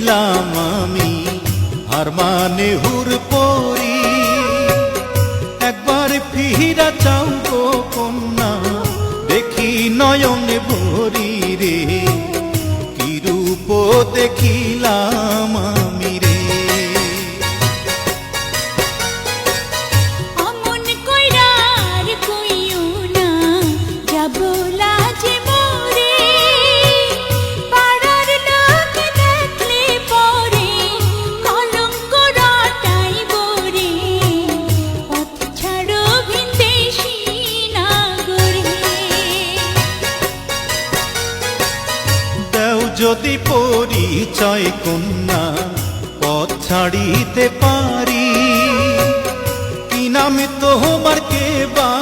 দেখিলাম আমি আর মানে হুর পরি একবার ফিরা চাও গো কন্যা দেখি নয়নে ভরি রে কি রূপ দেখিলাম আমি রে অমন কইরার কইও না যাবলা যে মোরে পাড়ার লোক দেখলে পরে কলঙ্ক রটাই বরে পথ ছাড়ো ভিনদেশি নাগরে দেও যদি পরিচয় কন্যা পথ ছাড়িতে পারি কি নাম তোমার কে বা